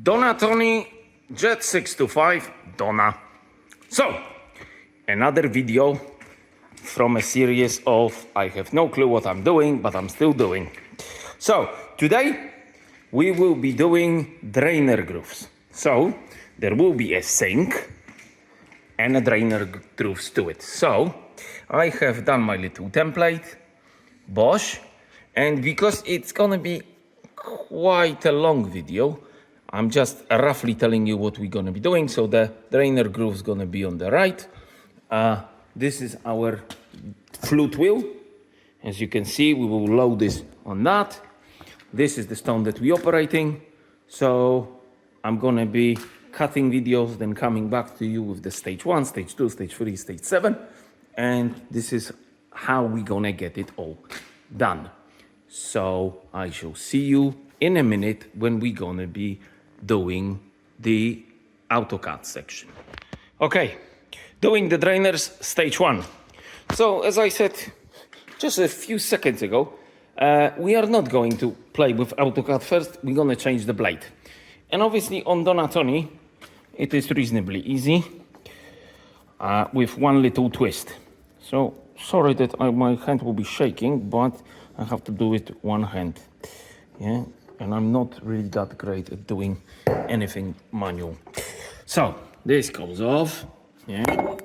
Donna Tony Jet 625 Donna. So, another video from a series of I have no clue what I'm doing, but I'm still doing. So, today we will be doing drainer grooves. So, there will be a sink and a drainer grooves to it. So, I have done my little template, Bosch, and because it's gonna be quite a long video, I'm just roughly telling you what we're gonna be doing. So the drainer groove is gonna be on the right. This is our flute wheel. As you can see, we will load this on that. This is the stone that we're operating. So I'm gonna be cutting videos, then coming back to you with the stage 1, stage 2, stage 3, stage 7. And this is how we're gonna get it all done. So I shall see you in a minute when we're gonna be doing the AutoCAD section. Okay, doing the drainers, stage 1. So as I said just a few seconds ago, we are not going to play with AutoCAD first. We're gonna change the blade. And obviously on Donna Tony, it is reasonably easy with one little twist. So sorry that my hand will be shaking, but I have to do it with one hand. Yeah, and I'm not really that great at doing anything manual. So this goes off. Yeah,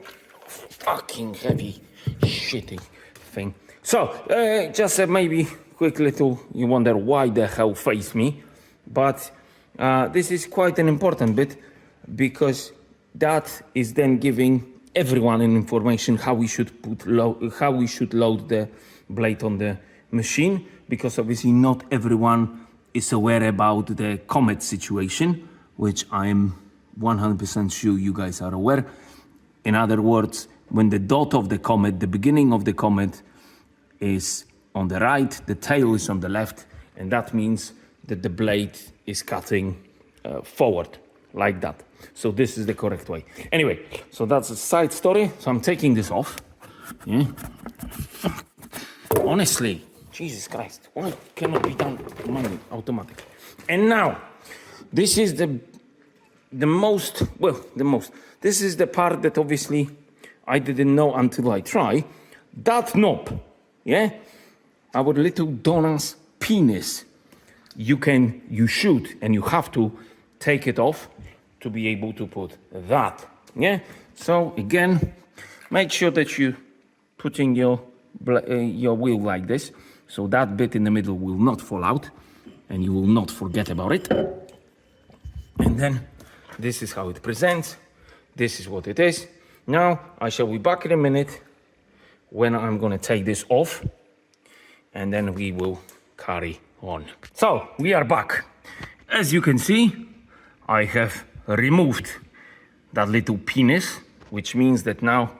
fucking heavy, shitty thing. So just maybe quick little. You wonder why the hell face me, but this is quite an important bit because that is then giving everyone an information how we should load the blade on the machine, because obviously not everyone is aware about the comet situation, which I'm 100% sure you guys are aware. In other words, when the dot of the comet, the beginning of the comet is on the right, the tail is on the left, and that means that the blade is cutting forward like that. So this is the correct way. Anyway, so that's a side story. So I'm taking this off. Yeah. Honestly, Jesus Christ, why cannot be done manually, automatically? And now, this is the most. This is the part that obviously I didn't know until I try. That knob, yeah, our little Donna's penis. You should, and you have to take it off to be able to put that, yeah. So again, make sure that you putting your wheel like this, so that bit in the middle will not fall out, and you will not forget about it. And then this is how it presents. This is what it is. Now I shall be back in a minute when I'm gonna take this off, and then we will carry on. So we are back. As you can see, I have removed that little penis, which means that now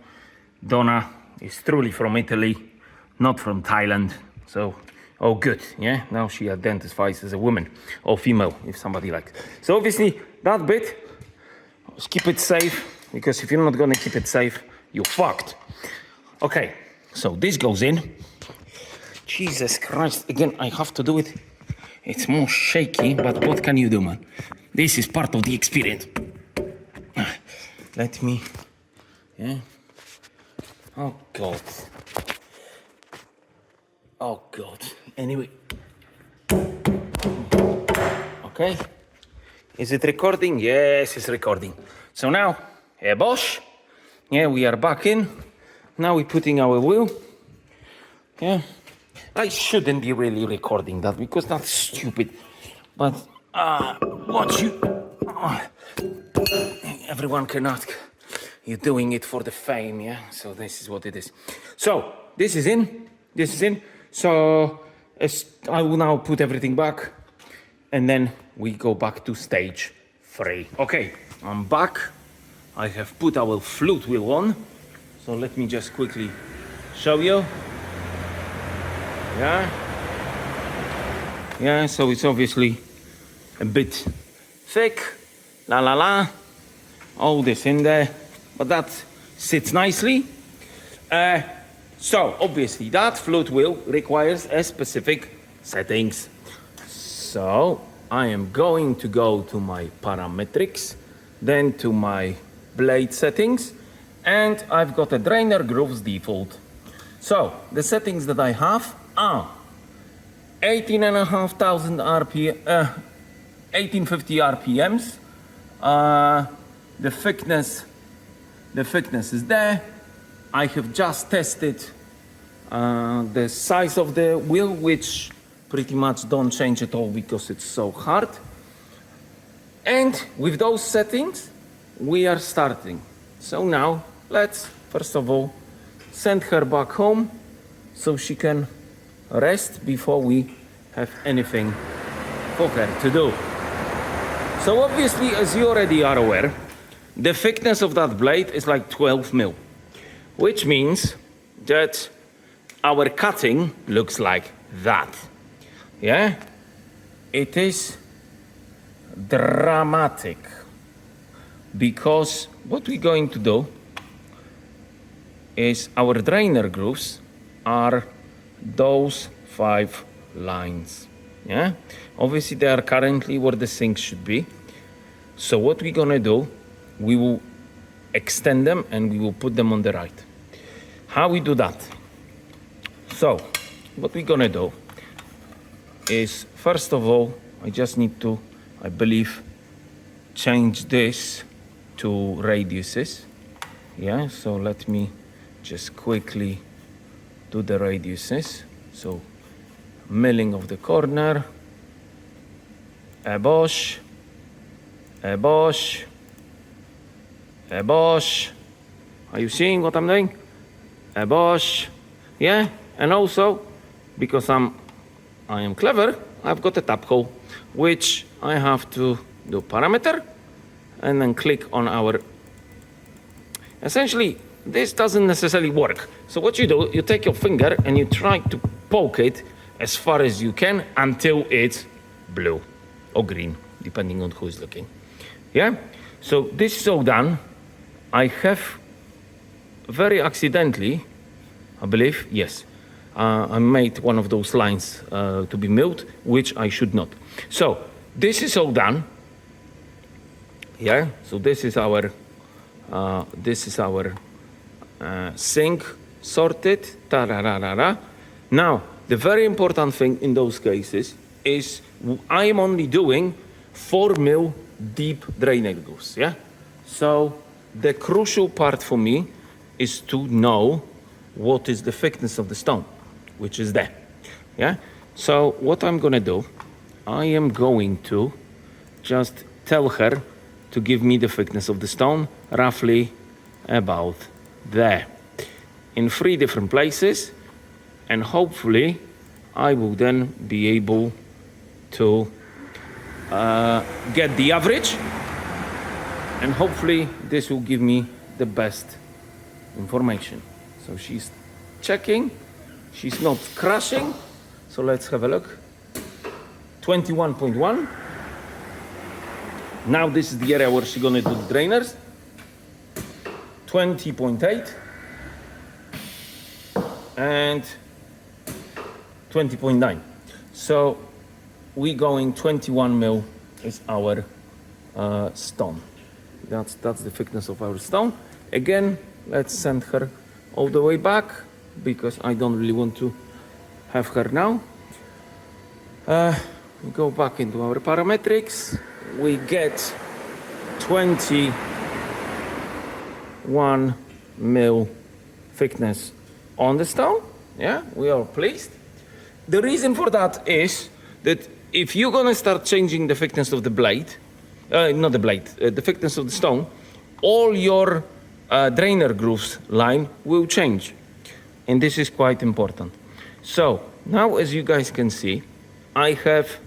Donna is truly from Italy, not from Thailand. So, oh good, yeah? Now she identifies as a woman or female, if somebody likes. So obviously that bit, just keep it safe, because if you're not gonna keep it safe, you're fucked. Okay, so this goes in. Jesus Christ, again, I have to do it. It's more shaky, but what can you do, man? This is part of the experience. Let me, yeah. Oh God. Oh God. Anyway. Okay. Is it recording? Yes, it's recording. So now, Bosch. Yeah, we are back in. Now we're putting our wheel. Yeah. I shouldn't be really recording that because that's stupid. But everyone can ask. You're doing it for the fame, yeah? So this is what it is. So this is in. This is in. So I will now put everything back, and then we go back to stage 3. Okay, I'm back. I have put our flute wheel on. So let me just quickly show you. Yeah, so it's obviously a bit thick, all this in there, but that sits nicely. So obviously that flute wheel requires a specific settings. So I am going to go to my parametrics, then to my blade settings, and I've got a drainer grooves default. So the settings that I have are 18,500 RPM, 1850 RPMs. The thickness is there. I have just tested the size of the wheel, which pretty much don't change at all because it's so hard. And with those settings, we are starting. So now let's first of all send her back home so she can rest before we have anything for her to do. So obviously, as you already are aware, the thickness of that blade is like 12 mil, which means that our cutting looks like that. Yeah? It is dramatic because what we're going to do is our drainer grooves are those 5 lines. Yeah? Obviously they are currently where the sink should be. So what we're gonna do, we will extend them and we will put them on the right. How we do that? So what we're gonna do is, first of all, I just need to, I believe, change this to radiuses. Yeah, so let me just quickly do the radiuses. So milling of the corner, a bosh, a bosh, a bosh. Are you seeing what I'm doing? A bosh, yeah. And also, because I am clever, I've got a tab hole, which I have to do parameter and then click on our. Essentially, this doesn't necessarily work. So what you do, you take your finger and you try to poke it as far as you can until it's blue or green, depending on who's looking. Yeah? So this is all done. I have very accidentally, I believe, yes, I made one of those lines to be milled, which I should not. So this is all done. Yeah, so this is our sink sorted. Ta-ra-ra-ra-ra. Now, the very important thing in those cases is I am only doing 4 mil deep drainer grooves. Yeah, so the crucial part for me is to know what is the thickness of the stone, which is there. Yeah, so what I'm gonna do, I am going to just tell her to give me the thickness of the stone, roughly about there, in 3 different places, and hopefully I will then be able to get the average, and hopefully this will give me the best information. So she's checking, she's not crashing, so let's have a look. 21.1. Now this is the area where she's gonna do the drainers. 20.8 and 20.9. So we going 21 mil is our stone. That's the thickness of our stone. Again, let's send her all the way back because I don't really want to have her now. We go back into our parametrics. We get 21 mil thickness on the stone. Yeah, we are pleased. The reason for that is that if you're gonna start changing the thickness of the blade, not the blade, the thickness of the stone, all your drainer grooves line will change. And this is quite important. So now, as you guys can see, I have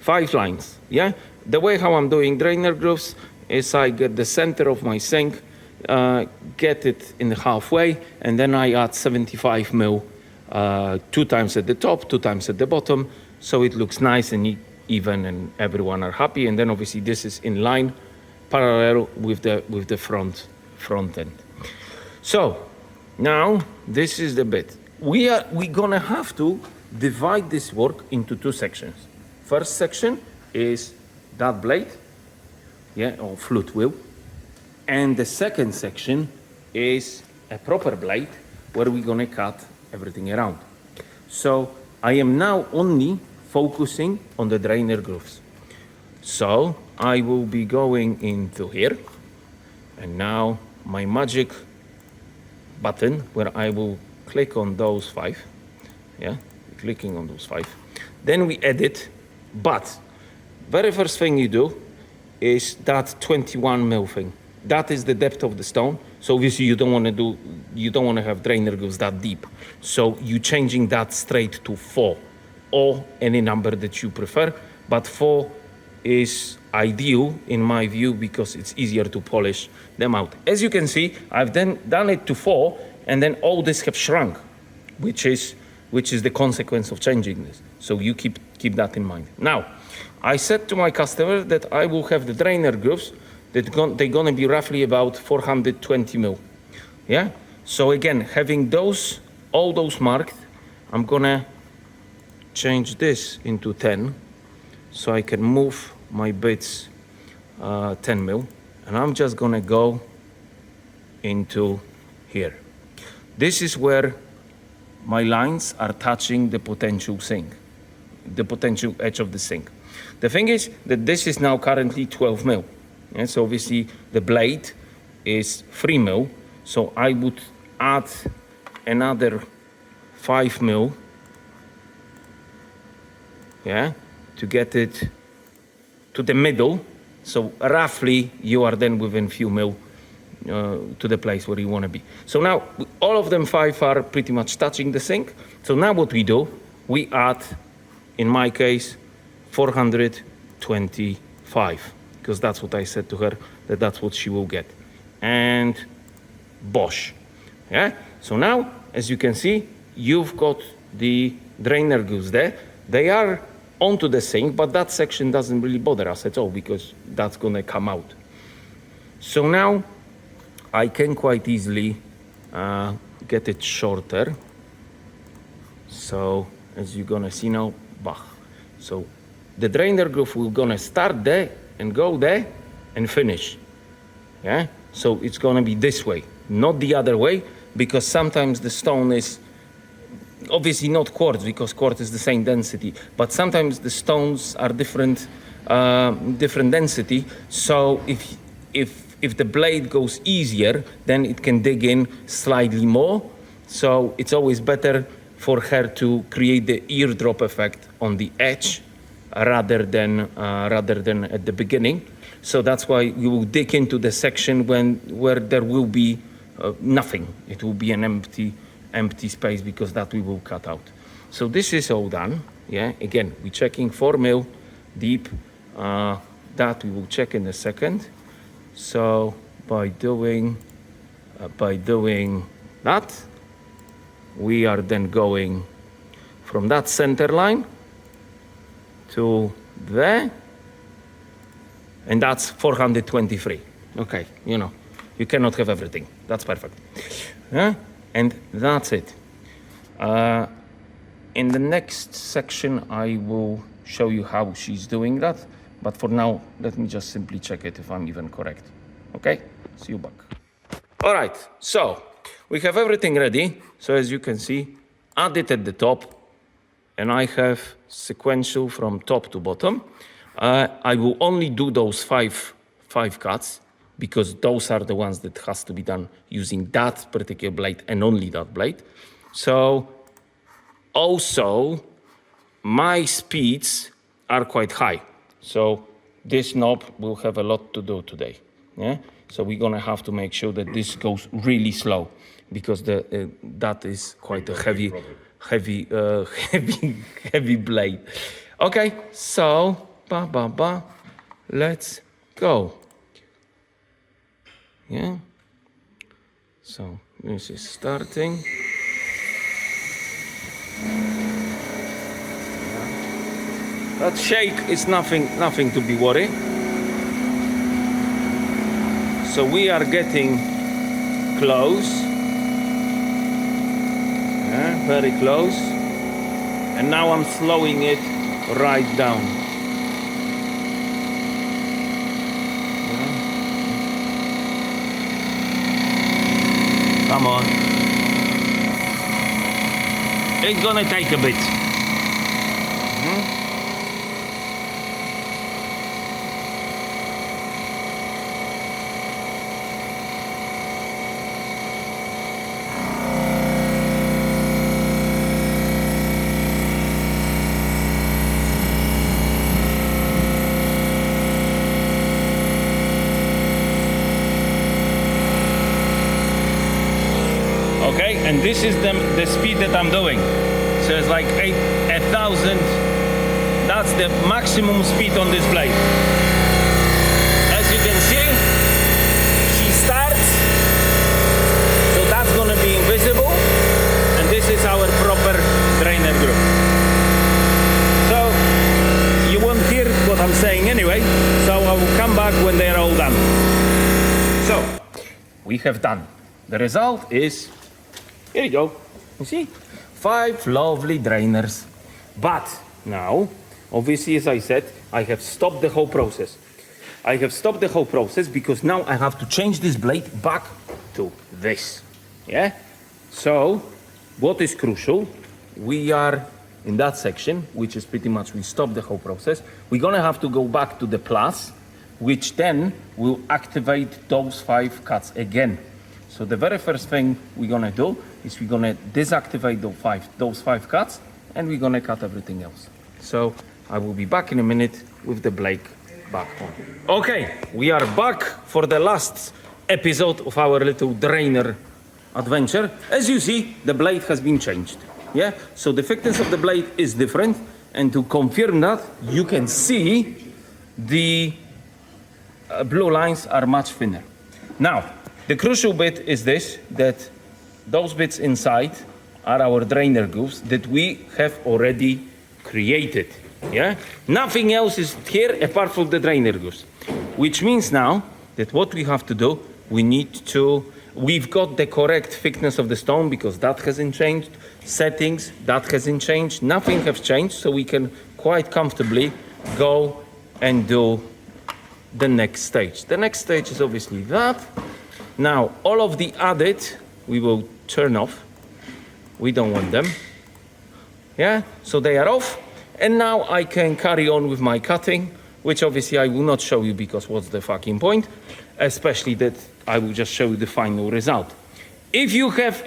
5 lines. Yeah, the way how I'm doing drainer grooves is I get the center of my sink, get it in the halfway, and then I add 75 mil 2 times at the top, 2 times at the bottom, so it looks nice and even and everyone are happy. And then obviously this is in line, parallel with the front end. So now this is the bit. We're gonna have to divide this work into 2 sections. first section is that blade, yeah, or flute wheel. And the second section is a proper blade where we're gonna cut everything around. So I am now only focusing on the drainer grooves. So I will be going into here, and now my magic button where I will click on those 5, yeah, clicking on those 5. Then we edit, but very first thing you do is that 21 mil thing. That is the depth of the stone. So obviously you don't want to have drainer grooves that deep. So you changing that straight to 4 or any number that you prefer. But 4 is ideal in my view because it's easier to polish them out. As you can see, I've then done it to 4 and then all this have shrunk, which is the consequence of changing this. So you keep that in mind. Now, I said to my customer that I will have the drainer grooves that they're gonna be roughly about 420 mil. Yeah. So again, having all those marked, I'm gonna change this into 10, so I can move my bits 10 mil, and I'm just gonna go into here. This is where my lines are touching the potential sink, the potential edge of the sink. The thing is that this is now currently 12 mil. Yeah, so obviously the blade is 3 mil. So I would add another 5 mil, yeah, to get it to the middle. So roughly you are then within few mil to the place where you want to be. So now all of them 5 are pretty much touching the sink. So now what we do, we add, in my case, 425, because that's what I said to her, that's what she will get. And Bosch, yeah? So now, as you can see, you've got the drainer grooves there. They are onto the sink, but that section doesn't really bother us at all because that's gonna come out. So now I can quite easily get it shorter. So as you're gonna see now, bach. So the drainer groove will gonna start there and go there and finish. Yeah. So it's gonna be this way, not the other way, because sometimes the stone is obviously not quartz, because quartz is the same density, but sometimes the stones are different density. So if the blade goes easier, then it can dig in slightly more. So it's always better for her to create the eardrop effect on the edge rather than at the beginning. So that's why you will dig into the section where there will be nothing. It will be an empty space, because that we will cut out. So this is all done. Yeah. Again, we're checking 4 mil deep. That we will check in a second. So by doing that, we are then going from that center line to there, and that's 423. Okay, you cannot have everything. That's perfect. Yeah? And that's it. In the next section, I will show you how she's doing that. But for now, let me just simply check it if I'm even correct. Okay, see you back. All right, so we have everything ready. So as you can see, add it at the top, and I have sequential from top to bottom. I will only do those five cuts, because those are the ones that has to be done using that particular blade and only that blade. So also my speeds are quite high. So this knob will have a lot to do today. Yeah. So we're gonna have to make sure that this goes really slow, because that is quite a heavy blade. Okay. So let's go. Yeah. So this is starting. That shake is nothing to be worried. So we are getting close. Yeah, very close. And now I'm slowing it right down. come on. It's gonna take a bit. Okay, and this is the speed that I'm doing. So it's like 8,000. That's the maximum speed on this blade. As you can see, she starts. So that's gonna be invisible. And this is our proper drainer groove. So you won't hear what I'm saying anyway. So I will come back when they are all done. So we have done. The result is, here you go. You see? 5 lovely drainers. But now, obviously, as I said, I have stopped the whole process. I have stopped the whole process because now I have to change this blade back to this. Yeah? So, what is crucial? We are in that section, which is pretty much we stop the whole process. We're gonna have to go back to the plus, which then will activate those 5 cuts again. So the very first thing we're gonna do is we're gonna deactivate those five cuts, and we're gonna cut everything else. So I will be back in a minute with the blade back on. Okay, we are back for the last episode of our little drainer adventure. As you see, the blade has been changed. Yeah, so the thickness of the blade is different, and to confirm that, you can see the blue lines are much thinner. Now, the crucial bit is this, that those bits inside are our drainer grooves that we have already created. Yeah? Nothing else is here apart from the drainer grooves. Which means now that what we have to do, we've got the correct thickness of the stone because that hasn't changed. Settings, that hasn't changed. Nothing has changed, so we can quite comfortably go and do the next stage. The next stage is obviously that. Now, all of the added, we will turn off. We don't want them. Yeah, so they are off. And now I can carry on with my cutting, which obviously I will not show you because what's the fucking point? Especially that I will just show you the final result. If you have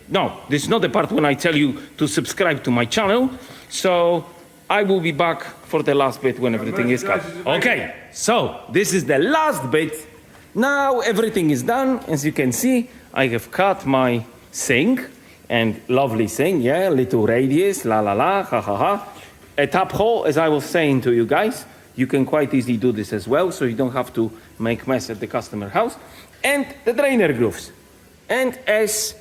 no, this is not the part when I tell you to subscribe to my channel. So I will be back for the last bit when everything is cut. Okay, so this is the last bit. Now everything is done. As you can see, I have cut my sink, and lovely sink, yeah, little radius, la la la, ha ha ha. A tap hole, as I was saying to you guys, you can quite easily do this as well, so you don't have to make mess at the customer house. And the drainer grooves. And as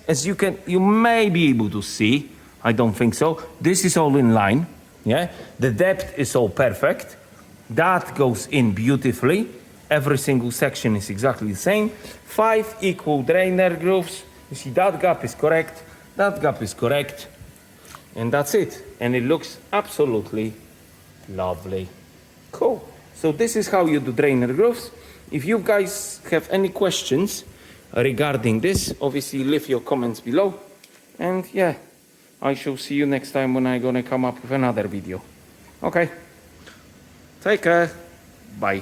you may be able to see, I don't think so, this is all in line, yeah. The depth is all perfect. That goes in beautifully. Every single section is exactly the same. 5 equal drainer grooves. You see that gap is correct, that gap is correct, and that's it. And it looks absolutely lovely. Cool. So this is how you do drainer grooves. If you guys have any questions regarding this, obviously leave your comments below. And yeah, I shall see you next time when I'm gonna come up with another video. Okay. Take care. Bye.